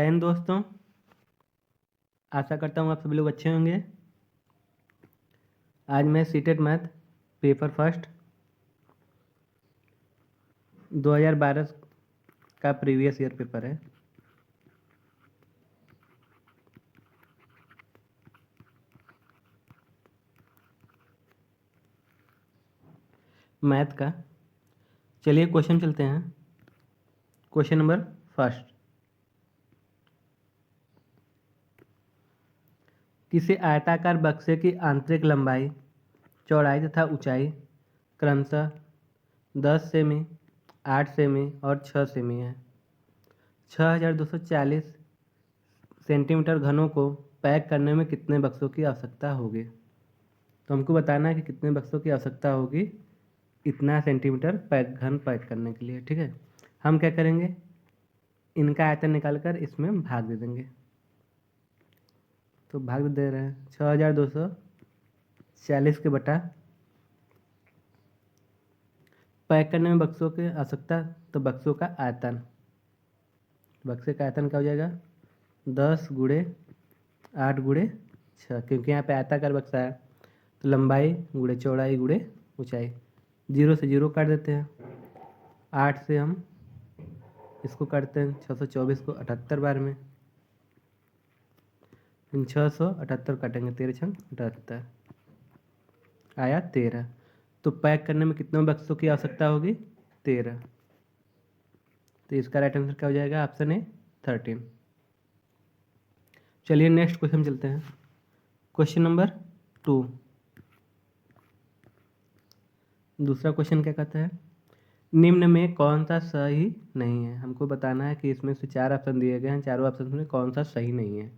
जय हिंद दोस्तों, आशा करता हूँ आप सभी लोग अच्छे होंगे। आज मैं सीटेट मैथ पेपर फर्स्ट 2012 का प्रीवियस ईयर पेपर है। मैथ का। चलिए क्वेश्चन चलते हैं। क्वेश्चन नंबर फर्स्ट, किसी आयताकार बक्से की आंतरिक लंबाई, चौड़ाई तथा ऊंचाई क्रमशः 10 सेमी, 8 सेमी और 6 सेमी है। 6240 सेंटीमीटर घनों को पैक करने में कितने बक्सों की आवश्यकता होगी। तो हमको बताना है कि कितने बक्सों की आवश्यकता होगी इतना सेंटीमीटर घन पैक करने के लिए। ठीक है, हम क्या करेंगे, इनका आयतन निकाल कर इसमें भाग दे देंगे। तो भाग दे रहे हैं 6240 के बटा पैक करने में बक्सों की आवश्यकता, तो बक्सों का आयतन, बक्से का आयतन क्या हो जाएगा 10 गुणे 8 गुणे 6, क्योंकि यहाँ पे आयताकार बक्सा है तो लंबाई गुणे चौड़ाई गुणे ऊंचाई। 0 से 0 काट देते हैं। 8 से हम इसको काटते हैं 624 को 78 बार में, 678 काटेंगे, 13 छंग 78 आया 13। तो पैक करने में कितने बक्सों की आवश्यकता होगी 13। तो इसका राइट आंसर क्या हो जाएगा, ऑप्शन ए 13। चलिए नेक्स्ट क्वेश्चन चलते हैं। क्वेश्चन नंबर 2, दूसरा क्वेश्चन क्या कहता है, निम्न में कौन सा सही नहीं है। हमको बताना है कि इसमें से 4 ऑप्शन दिए गए हैं, चारों ऑप्शन में कौन सा सही नहीं है।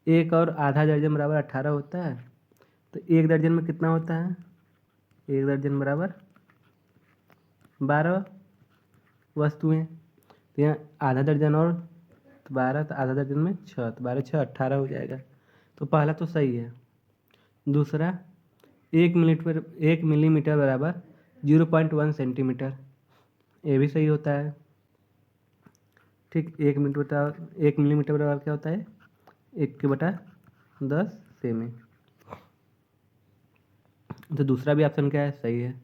1 और आधा दर्जन बराबर 18 होता है, तो 1 दर्जन में कितना होता है, 1 दर्जन बराबर 12 वस्तुएं। तो यहाँ आधा दर्जन और 12, तो आधा दर्जन में 6, तो 12 6 18 हो जाएगा। तो पहला तो सही है। दूसरा 1 मिलीमीटर बराबर 0.1 सेंटीमीटर, ये भी सही होता है। ठीक, 1 मिलीमीटर बराबर क्या होता है 1/10 सेमी। तो दूसरा भी ऑप्शन क्या है, सही है।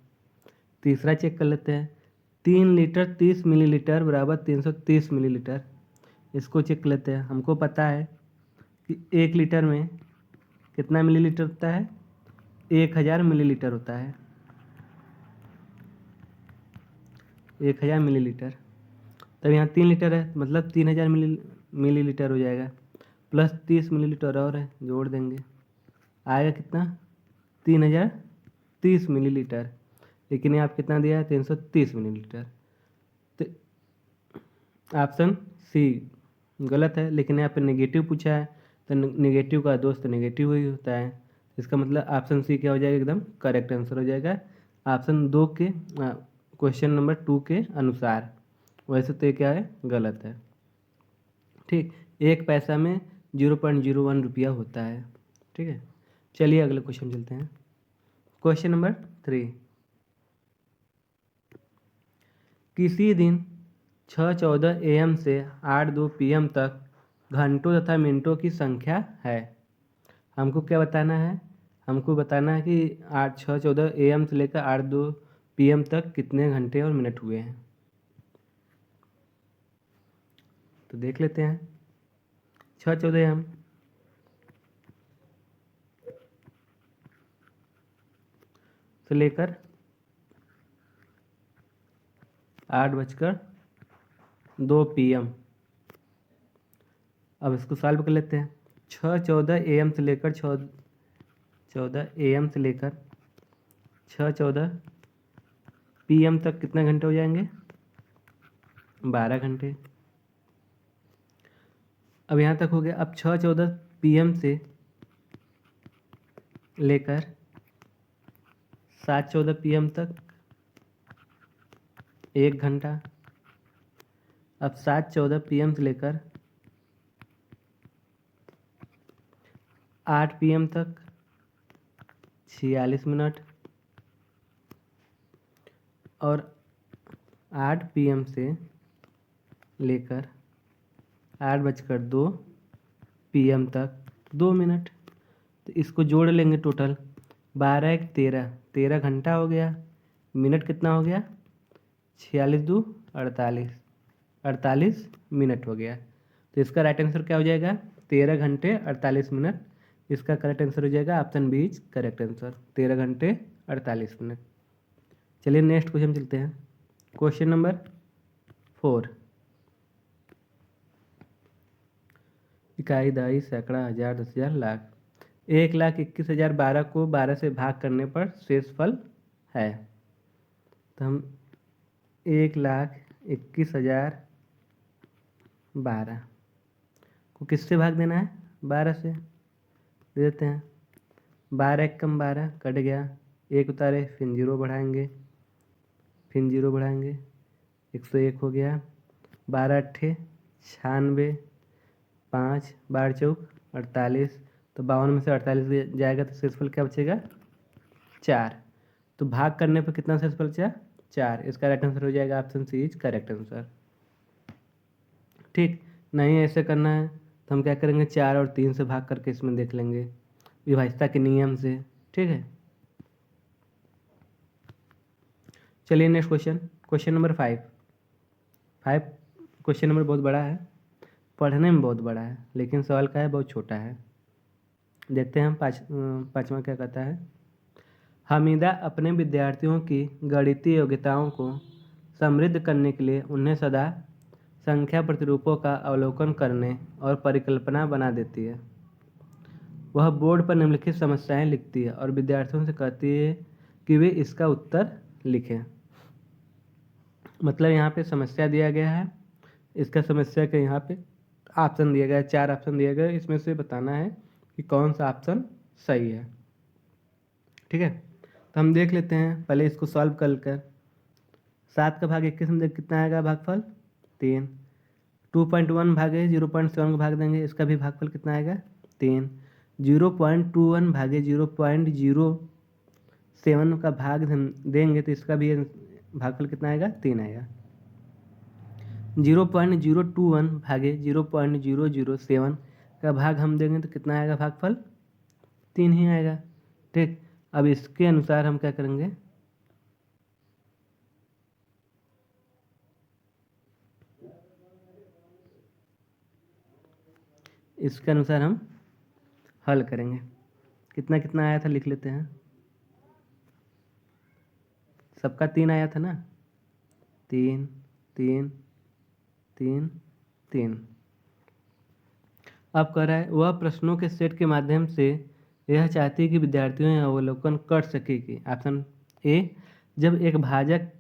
तीसरा चेक कर लेते हैं, 3 लीटर 30 मिलीलीटर बराबर 330 मिलीलीटर। इसको चेक कर लेते हैं। हमको पता है कि 1 लीटर में कितना मिलीलीटर होता है, 1000 मिलीलीटर होता है, 1000 मिलीलीटर। तब यहाँ 3 लीटर है, मतलब 3000 मिलीलीटर हो जाएगा, प्लस 30 मिलीलीटर और है, जोड़ देंगे, आएगा कितना 3030 मिलीलीटर। लेकिन यहाँ पे कितना दिया है 330 मिलीलीटर। तो ऑप्शन सी गलत है, लेकिन यहाँ पे नेगेटिव पूछा है, तो नेगेटिव का दोस्त नेगेटिव ही होता है। इसका मतलब ऑप्शन सी क्या हो जाएगा, एकदम करेक्ट आंसर हो जाएगा ऑप्शन 2 के क्वेश्चन नंबर 2 के अनुसार। वैसे तो ये क्या है, गलत है। ठीक, 1 पैसा में 0.01 रुपया होता है। ठीक है, चलिए अगले क्वेश्चन चलते हैं। क्वेश्चन नंबर 3, किसी दिन 6:14 AM से 8:02 PM तक घंटों तथा मिनटों की संख्या है। हमको क्या बताना है, हमको बताना है कि 6:14 AM से लेकर 8:02 PM तक कितने घंटे और मिनट हुए हैं। तो देख लेते हैं। 6:14 AM से लेकर 8:02 PM। अब इसको सॉल्व कर लेते हैं। 6:14 AM से लेकर 6:14 AM से लेकर 6:14 PM तक कितने घंटे हो जाएंगे, 12 घंटे। अब यहाँ तक हो गया। अब 6:14 PM से लेकर 7:14 PM तक 1 घंटा। अब 7:14 PM से लेकर 8 PM तक 46 मिनट, और 8 PM से लेकर 8:02 PM तक 2 मिनट। तो इसको जोड़ लेंगे टोटल, 12 एक 13, 13 घंटा हो गया। मिनट कितना हो गया? 46 2 48, 48 मिनट हो गया। तो इसका राइट आंसर क्या हो जाएगा? 13 घंटे 48 मिनट। इसका करेक्ट आंसर हो जाएगा option B is correct answer, 13 घंटे 48 मिनट। चलिए नेक्स्ट क्वेश्चन चलते हैं। Question number 4। इकाई, दहाई, सैकड़ा, हजार, 10,000, लाख। 1,21,012 को 12 से भाग करने पर शेषफल है। तो हम 1,21,012 को किससे भाग देना है? 12 से दे देते हैं। 12 एक कम 12 कट गया, 1 उतारे, फिर 0 बढ़ाएंगे, फिर 0 बढ़ाएंगे, 101 हो गया। 12 अट्ठे 96, 5 12 चौक 48। तो 52 में से 48 जाएगा तो शेषफल क्या बचेगा? 4। तो भाग करने पर कितना शेषफल बचा? 4। इसका राइट आंसर हो जाएगा option C is correct answer. ठीक, नहीं ऐसे करना है तो हम क्या करेंगे? 4 और 3 से भाग करके इसमें देख लेंगे विभाज्यता के नियम से। ठीक है, चलिए next question, question number 5। Question number बहुत बड़ा है, पढ़ने में बहुत बड़ा है, लेकिन सवाल का है बहुत छोटा है। देखते हैं हम पाँचवा क्या कहता है। हमीदा अपने विद्यार्थियों की गणितीय योग्यताओं को समृद्ध करने के लिए उन्हें सदा संख्या प्रतिरूपों का अवलोकन करने और परिकल्पना बना देती है। वह बोर्ड पर निम्नलिखित समस्याएं लिखती है और विद्यार्थियों से कहती है कि वे इसका उत्तर लिखें। मतलब यहाँ पे समस्या दिया गया है, इसका समस्या के यहाँ पे ऑप्शन दिया गया है, 4 ऑप्शन दिया गया है, इसमें से बताना है कि कौन सा ऑप्शन सही है। ठीक है, तो हम देख लेते हैं पहले इसको सॉल्व कर 7 का भाग 21 में कितना आएगा भागफल? 3। 2.1 भागे 0.7 को भाग देंगे, इसका भी भागफल कितना आएगा? 3। 0.21 भागे 0.07 का भाग देंगे तो इसका भी भागफल कितना आएगा? 3 आएगा। 0.021 भागे 0.007 का भाग हम देंगे तो कितना आएगा भागफल? 3 ही आएगा। ठीक, अब इसके अनुसार हम क्या करेंगे? इसके अनुसार हम हल करेंगे। कितना कितना आया था लिख लेते हैं। सबका 3 आया था ना? 3 3 3 3। अब कह रहा है वह प्रश्नों के सेट के माध्यम से यह चाहती है कि विद्यार्थियों यह अवलोकन कर सके कि ऑप्शन ए, जब एक भाजक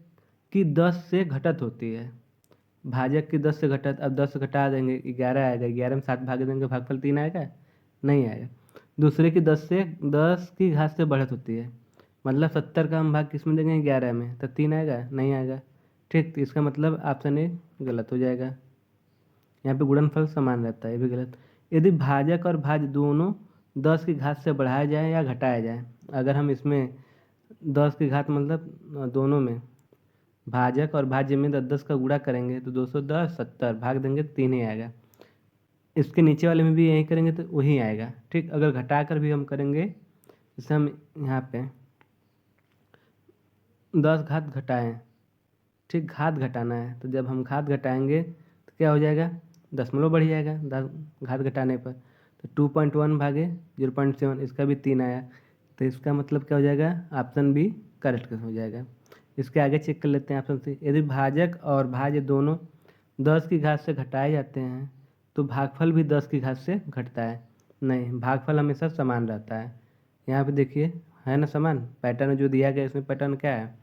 की 10 से घटत होती है, भाजक की 10 से घटत, अब 10 से घटा देंगे 11 आएगा, 11 में 7 भाग देंगे भागफल 3 आएगा? नहीं आएगा। दूसरे की 10 की घात से बढ़त होती है, मतलब 70 का हम भाग किस में देंगे? 11 में, तो 3 आएगा? नहीं आएगा। ठीक, तो इसका मतलब ऑप्शन ए गलत हो जाएगा। यहाँ पे गुणनफल समान रहता है, ये भी गलत। यदि भाजक और भाज्य दोनों 10 की घात से बढ़ाया जाए या घटाया जाए, अगर हम इसमें 10 की घात मतलब दोनों में भाजक और भाज्य में 10 का गुणा करेंगे तो 210 70 भाग देंगे तो 3 ही आएगा। इसके नीचे वाले में भी यही करेंगे तो वही आएगा। ठीक, अगर घटा कर भी हम करेंगे, जैसे हम यहाँ पे 10 घात घटाएं, ठीक, घात घटाना है, तो जब हम घात घटाएंगे तो क्या हो जाएगा? दशमलव बढ़ जाएगा 10 घात घटाने पर। तो 2.1 भागे 0.7, इसका भी 3 आया, तो इसका मतलब क्या हो जाएगा? ऑप्शन बी करेक्ट हो जाएगा। इसके आगे चेक कर लेते हैं ऑप्शन सी। यदि भाजक और भाज्य दोनों 10 की घात से घटाए जाते हैं तो भागफल भी 10 की घात से घटता है? नहीं, भागफल हमेशा समान रहता है। यहाँ पे देखिए है ना समान, पैटर्न जो दिया गया इसमें पैटर्न क्या है?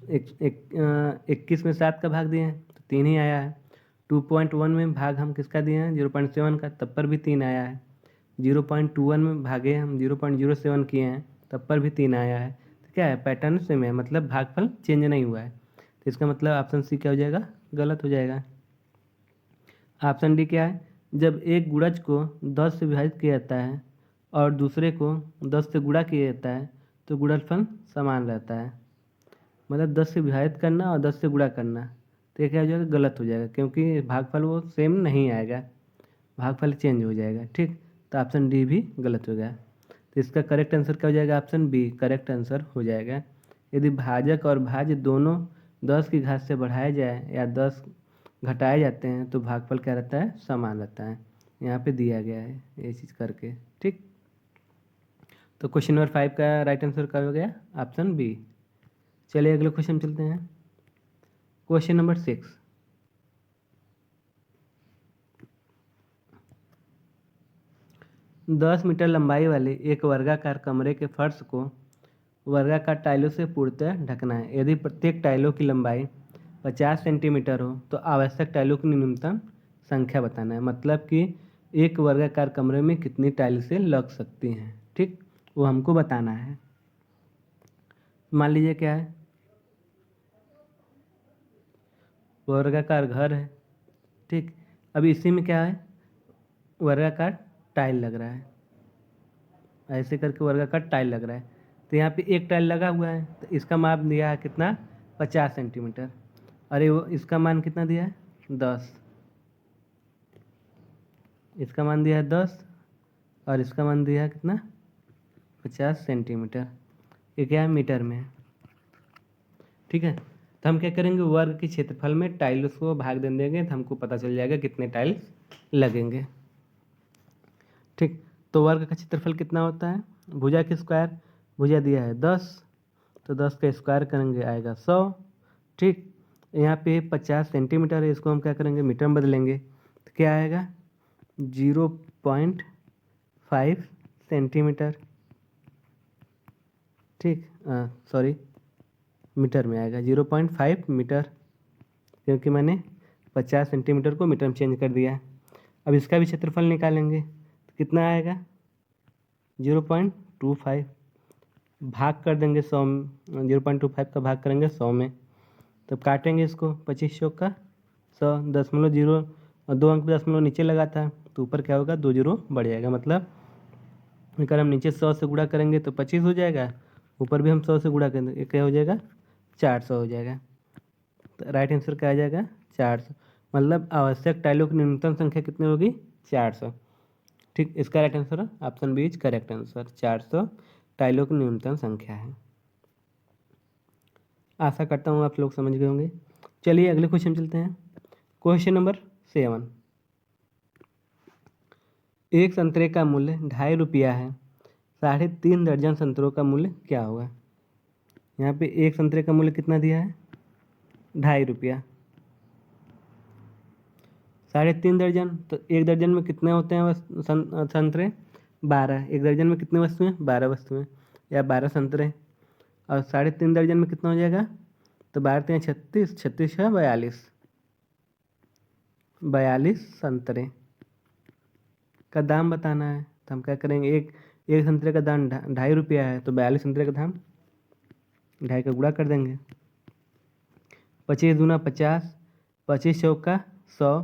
21 में 7 का भाग दिए हैं तो 3 ही आया है। 2.1 में भाग हम किसका दिए हैं? 0.7 का, तब पर भी 3 आया है। 0.21 में भागे हम 0.07 किए हैं, तब पर भी 3 आया है। तो क्या है? पैटर्न सेम है, मतलब भागफल चेंज नहीं हुआ है। तो इसका मतलब ऑप्शन सी क्या हो जाएगा? गलत हो जाएगा। ऑप्शन डी क्या है? जब एक गुणज को 10 से विभाजित किया जाता है और दूसरे को 10 से गुणा किया जाता है तो गुणनफल समान रहता है। मतलब 10 से विभाजित करना और 10 से गुणा करना, तो ये क्या हो जाएगा? गलत हो जाएगा, क्योंकि भागफल वो सेम नहीं आएगा। भागफल चेंज हो जाएगा। ठीक, तो ऑप्शन डी भी गलत हो गया। तो इसका करेक्ट आंसर क्या हो जाएगा? ऑप्शन बी करेक्ट आंसर हो जाएगा। यदि भाजक और भाज्य दोनों 10 की घात से बढ़ाए जाए या 10 घटाए जाते हैं तो भागफल क्या रहता है? समान रहता है। यहाँ पे दिया गया है ये चीज़ करके। ठीक, तो क्वेश्चन नंबर 5 का राइट आंसर क्या हो गया? Option B. चलिए अगले क्वेश्चन चलते हैं। क्वेश्चन नंबर 6, 10 मीटर लंबाई वाले एक वर्गाकार कमरे के फर्श को वर्गाकार टाइलों से पूर्णतः ढकना है। यदि प्रत्येक टाइलों की लंबाई 50 सेंटीमीटर हो तो आवश्यक टाइलों की न्यूनतम संख्या बताना है। मतलब कि एक वर्गाकार कमरे में कितनी टाइल से लग सकती हैं। ठीक, वो हमको बताना है। मान लीजिए क्या है, वर्गाकार घर है। ठीक, अब इसी में क्या है? वर्गाकार टाइल लग रहा है, ऐसे करके वर्गाकार टाइल लग रहा है। तो यहाँ पे एक टाइल लगा हुआ है तो इसका माप दिया है कितना? 50 सेंटीमीटर। अरे वो इसका मान कितना दिया है? 10। इसका मान दिया है 10 और इसका मान दिया है कितना? 50 सेंटीमीटर। ये क्या है? मीटर में है। ठीक है, तो हम क्या करेंगे? वर्ग के क्षेत्रफल में टाइल्स को भाग दे देंगे तो हमको पता चल जाएगा कितने टाइल्स लगेंगे। ठीक, तो वर्ग का क्षेत्रफल कितना होता है? भुजा की स्क्वायर, भुजा दिया है 10 तो 10 का स्क्वायर करेंगे आएगा 100। ठीक, यहाँ पे 50 सेंटीमीटर है, इसको हम क्या करेंगे? मीटर में बदलेंगे तो क्या आएगा? 0.5 सेंटीमीटर। ठीक, सॉरी, मीटर में आएगा 0.5 मीटर, क्योंकि मैंने 50 सेंटीमीटर को मीटर में चेंज कर दिया। अब इसका भी क्षेत्रफल निकालेंगे तो कितना आएगा? 0.25। भाग कर देंगे 100 में, 0.25 का भाग करेंगे 100 में, तब काटेंगे इसको 25 चौक का 100, 0.0 और 2 अंक दशमलव नीचे लगा था तो ऊपर क्या होगा? 2 जीरो बढ़ जाएगा। मतलब अगर हम नीचे 100 से गुणा करेंगे तो 25 हो जाएगा, ऊपर भी हम 100 से गुणा करेंगे, ये क्या हो जाएगा? 400 हो जाएगा। तो राइट आंसर क्या आ जाएगा? 400। मतलब आवश्यक टाइलों की न्यूनतम संख्या कितनी होगी? 400। ठीक, इसका right answer option B is correct answer. 400 टाइलों की न्यूनतम संख्या है। आशा करता हूँ आप लोग समझ गए होंगे। चलिए अगले क्वेश्चन चलते हैं। क्वेश्चन नंबर 7, एक संतरे का मूल्य 2.5 रुपया है, 3.5 दर्जन संतरों का मूल्य क्या होगा? यहाँ पे एक संतरे का मूल्य कितना दिया है? 2.5 रुपया। 3.5 दर्जन, तो एक दर्जन में कितने होते हैं संतरे? 12। एक दर्जन में कितने वस्तुएं? 12 वस्तुएं या 12 संतरे। और 3.5 दर्जन में कितना हो जाएगा? तो 12 3 36, 36 है 42, 42 संतरे का दाम बताना है। तो हम क्या करेंगे? एक संतरे का दाम 2.5 रुपया है तो 42 संतरे का दाम 2.5 का गुणा कर देंगे। 25 दूना 50, 25 चौका 100,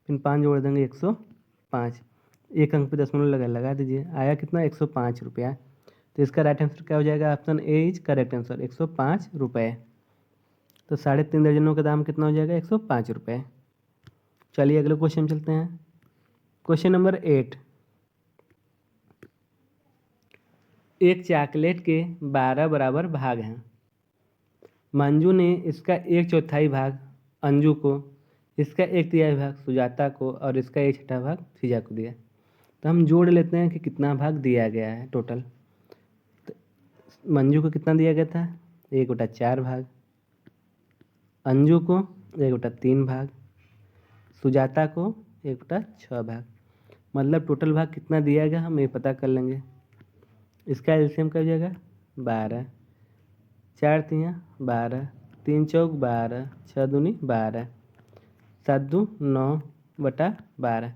फिर 5 जोड़ देंगे 105। एक अंक पे दशमलव लगा दीजिए, आया कितना? 105 रुपया। तो इसका राइट आंसर क्या हो जाएगा? Option A is correct answer, 105 रुपये। तो 3.5 दर्जनों का दाम कितना हो जाएगा? 105 रुपये। चलिए अगले क्वेश्चन चलते हैं। क्वेश्चन नंबर 8, एक चॉकलेट के 12 बराबर भाग हैं। मंजू ने इसका 1/4 भाग अंजू को, इसका 1/3 भाग सुजाता को और इसका 1/6 भाग फिजा को दिया। तो हम जोड़ लेते हैं कि कितना भाग दिया गया है टोटल। तो मंजू को कितना दिया गया था? 1/4 भाग, अंजू को 1/3 भाग, सुजाता को 1/6 भाग। मतलब टोटल भाग कितना दिया गया हम ये पता कर लेंगे। इसका एलसीएम कर जाएगा 12, 4 तियाँ 12, 3 चौक 12, 6 दूनी 12, 7 दू 9/12।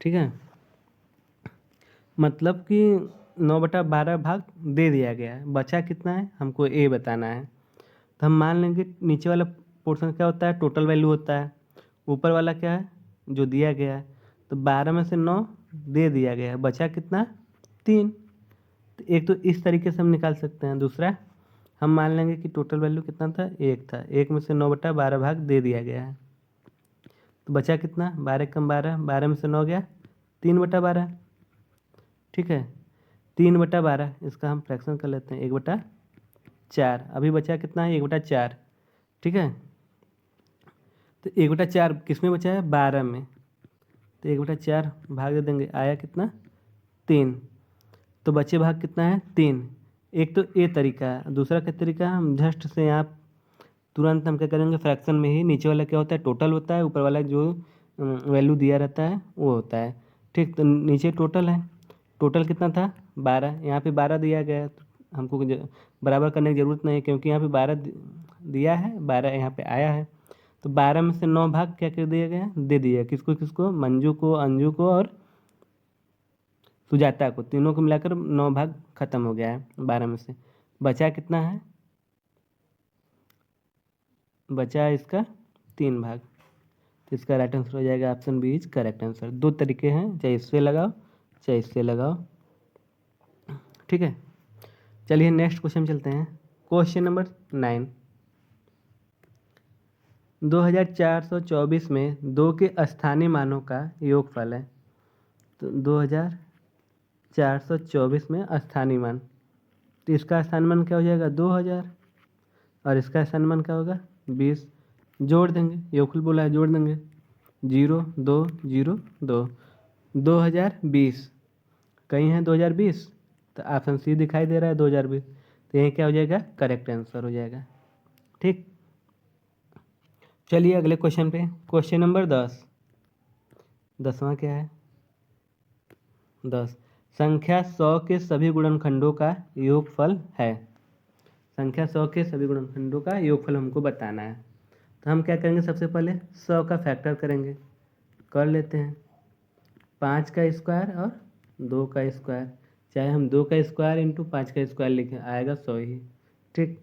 ठीक है, मतलब कि 9/12 भाग दे दिया गया है। बचा कितना है हमको ए बताना है। तो हम मान लेंगे नीचे वाला पोर्शन क्या होता है? टोटल वैल्यू होता है। ऊपर वाला क्या है? जो दिया गया है। तो 12 में से 9 दे दिया गया है, बचा कितना? 3। तो एक तो इस तरीके से हम निकाल सकते हैं। दूसरा हम मान लेंगे कि टोटल वैल्यू कितना था? 1 था, 1 में से 9/12 भाग दे दिया गया है। तो बचा कितना? 12 कम 12, 12 में से 9 गया 3/12, ठीक है। 3/12 इसका हम फ्रैक्शन कर लेते हैं 1/4। अभी बचा कितना है 1/4, ठीक है। तो 1/4 किस में बचा है 12 में, तो 1/4 भाग दे देंगे, आया कितना 3। तो बचे भाग कितना है 3। एक तो ये तरीका है, दूसरा क्या तरीका है, हम झट से यहाँ तुरंत हम क्या करेंगे फ्रैक्शन में ही नीचे वाला क्या होता है टोटल होता है, ऊपर वाला जो वैल्यू दिया रहता है वो होता है, ठीक। तो नीचे टोटल है, टोटल कितना था 12, यहाँ पे 12 दिया गया है, तो हमको बराबर करने की ज़रूरत नहीं है क्योंकि यहाँ पे 12 दिया है, 12 यहाँ पे आया है। तो 12 में से 9 भाग क्या कर दिया गया, दे दिया, किसको किसको, मंजू को, अंजू को और सुजाता को, तीनों को मिलाकर 9 भाग खत्म हो गया है 12 में से। बचा कितना है, बचा है इसका 3 भाग। तो इसका राइट आंसर हो जाएगा option B is correct answer. 2 तरीके हैं, चाहे इससे लगाओ चाहे इससे लगाओ, ठीक है। चलिए नेक्स्ट क्वेश्चन चलते हैं। क्वेश्चन नंबर 9, 2424 में 2 के स्थानीय मानों का योगफल है। तो 2424 में स्थानीय मान, तो इसका स्थानीय मान क्या हो जाएगा 2000 और इसका स्थानीय मान क्या होगा 20। जोड़ देंगे, योगफल बोला है जोड़ देंगे, 0 2 0 2, 2020 कहीं है 2020, तो ऑप्शन सी दिखाई दे रहा है 2020, तो यही क्या हो जाएगा करेक्ट आंसर हो जाएगा, ठीक। चलिए अगले क्वेश्चन पे, क्वेश्चन नंबर 10वां क्या है 10, संख्या 100 के सभी गुणनखंडों का योगफल है। संख्या 100 के सभी गुणनखंडों का योगफल हमको बताना है। तो हम क्या करेंगे, सबसे पहले 100 का फैक्टर करेंगे, कर लेते हैं 5 का स्क्वायर और 2 का स्क्वायर, चाहे हम 2 का स्क्वायर इंटू 5 का स्क्वायर लिखें आएगा 100 ही, ठीक।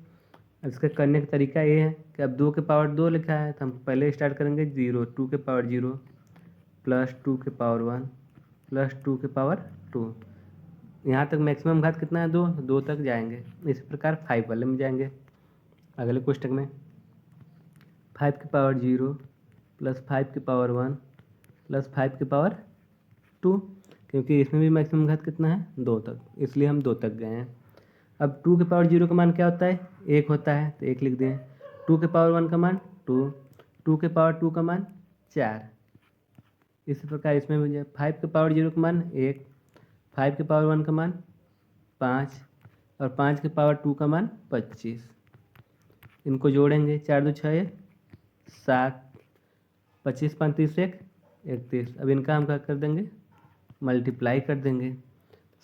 इसका करने का तरीका ये है कि अब 2 के पावर 2 लिखा है तो हम पहले स्टार्ट करेंगे 0, 2 के पावर 0 प्लस 2 के पावर 1 प्लस 2 के पावर 2, यहाँ तक मैक्सिमम घात कितना है 2 तक जाएंगे। इसी प्रकार 5 वाले में जाएंगे, अगले क्वेश्चन में 5 के पावर 0 प्लस 5 के पावर 1 प्लस 5 के पावर 2, क्योंकि इसमें भी मैक्सिमम घात कितना है 2 तक, इसलिए हम 2 तक गए हैं। अब 2 के पावर 0 का मान क्या होता है 1 होता है, तो 1 लिख दें। 2 के पावर 1 का मान 2, 2 के पावर 2 का मान 4। इसी प्रकार इसमें मुझे 5 के पावर 0 का मान 1, 5 के पावर 1 का मान 5 और 5 के पावर 2 का मान 25। इनको जोड़ेंगे, 4 2 6 7, 25 5 30 1 31। अब इनका हम क्या कर देंगे मल्टीप्लाई कर देंगे,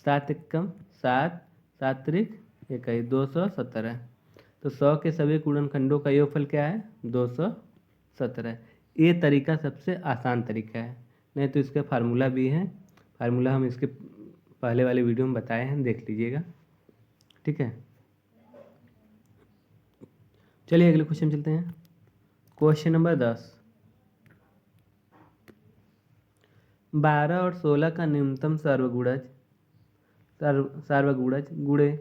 7 एकम 7, 7 त्रिक 21, 217। तो 100 के सभी गुणनखंडों का योगफल क्या है 217। ये तरीका सबसे आसान तरीका है, नहीं तो इसका फार्मूला भी है, फार्मूला हम इसके पहले वाले वीडियो में बताए हैं, देख लीजिएगा, ठीक है। चलिए अगले क्वेश्चन चलते हैं। क्वेश्चन नंबर 10, 12 और 16 का न्यूनतम सार्वगुणज गुणे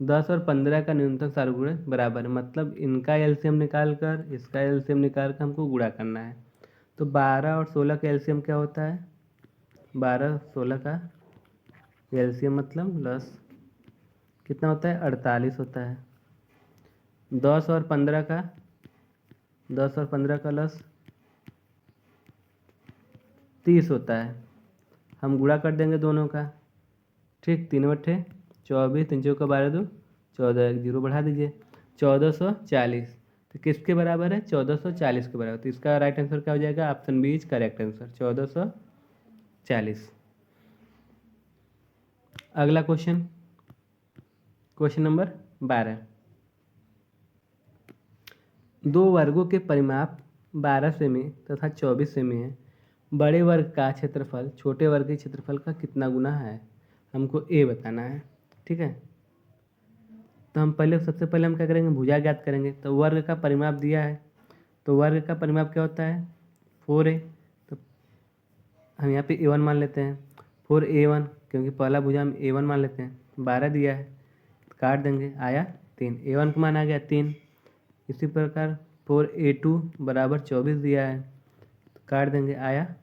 10 और 15 का न्यूनतम सार्वगुणज बराबर है, मतलब इनका एलसीएम निकाल कर इसका एलसीएम निकाल कर हमको गुणा करना है। तो 12 और 16 का एलसीएम क्या होता है, 12 16 का एलसीएम मतलब लस कितना होता है 48 होता है। 10 और 15 का लस 30 होता है, हम गुणा कर देंगे दोनों का, ठीक। 3 बट्ठे 24, 3 चौका 12 2 14, 1 0 बढ़ा दीजिए 1440। तो किसके बराबर है 1440 के बराबर, तो इसका राइट आंसर क्या हो जाएगा option B is correct answer 1440। अगला क्वेश्चन, क्वेश्चन नंबर 12, 2 वर्गों के परिमाप 12 सेमी तथा 24 सेमी है, बड़े वर्ग का क्षेत्रफल छोटे वर्ग के क्षेत्रफल का कितना गुना है, हमको ए बताना है, ठीक है। तो हम सबसे पहले हम क्या करेंगे भुजा ज्ञात करेंगे। तो वर्ग का परिमाप दिया है, तो वर्ग का परिमाप क्या होता है 4a, तो हम यहाँ पे a1 मान लेते हैं 4a1, क्योंकि पहला भुजा हम a1 मान लेते हैं। 12 दिया है तो काट देंगे, आया 3, a1 का मान आ गया 3। इसी प्रकार 4a2 बराबर 24 दिया है तो काट देंगे, आया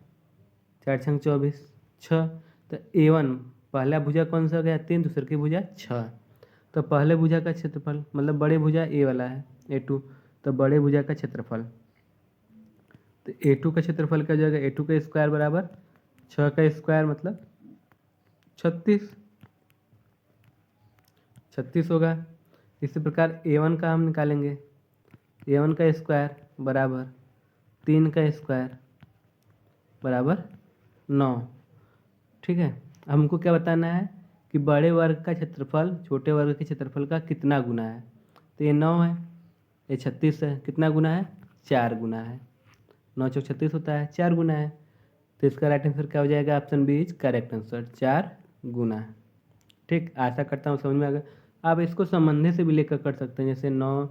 4 छंग 24 6। तो A1 पहला भुजा कौन सा हो गया 3, दूसरे की भुजा 6। तो पहले भुजा का क्षेत्रफल मतलब बड़े भुजा ए वाला है A2, तो बड़े भुजा का क्षेत्रफल, तो A2 का क्षेत्रफल क्या हो जाएगा A2 का स्क्वायर बराबर 6 का स्क्वायर मतलब 36 होगा। इसी प्रकार A1 का हम निकालेंगे, A1 का स्क्वायर बराबर 3 का स्क्वायर बराबर 9। ठीक है, हमको क्या बताना है कि बड़े वर्ग का क्षेत्रफल छोटे वर्ग के क्षेत्रफल का कितना गुना है। तो ये 9 है, ये 36 है, कितना गुना है 4 गुना है। 9 चौक 36 होता है, 4 गुना है। तो इसका राइट आंसर क्या हो जाएगा, option B is correct answer, 4 गुना। ठीक, आशा करता हूँ समझ में आ गया। आप इसको संबंधे से भी लेकर कर सकते हैं, जैसे 9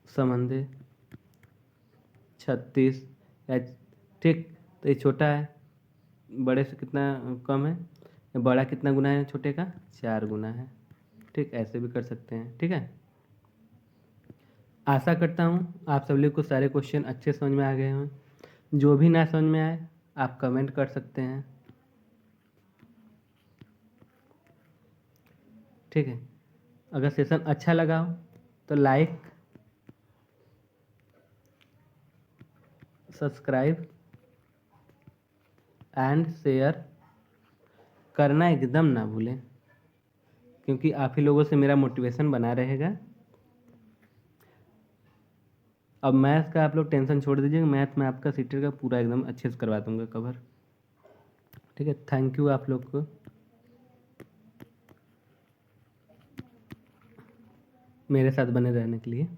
संबंधे 36 या, ठीक। तो ये छोटा है, बड़े से कितना कम है, बड़ा कितना गुना है छोटे का 4 गुना है। ठीक, ऐसे भी कर सकते हैं। ठीक है, आशा करता हूँ आप सब लोग को सारे क्वेश्चन अच्छे समझ में आ गए हों। जो भी ना समझ में आए आप कमेंट कर सकते हैं। ठीक है, अगर सेशन अच्छा लगा हो तो लाइक, सब्सक्राइब एंड शेयर करना एकदम ना भूलें, क्योंकि आप ही लोगों से मेरा मोटिवेशन बना रहेगा। अब मैथ्स का आप लोग टेंशन छोड़ दीजिए, मैथ में आपका सीटेट का पूरा एकदम अच्छे से करवा दूंगा कवर। ठीक है, थैंक यू आप लोग को मेरे साथ बने रहने के लिए।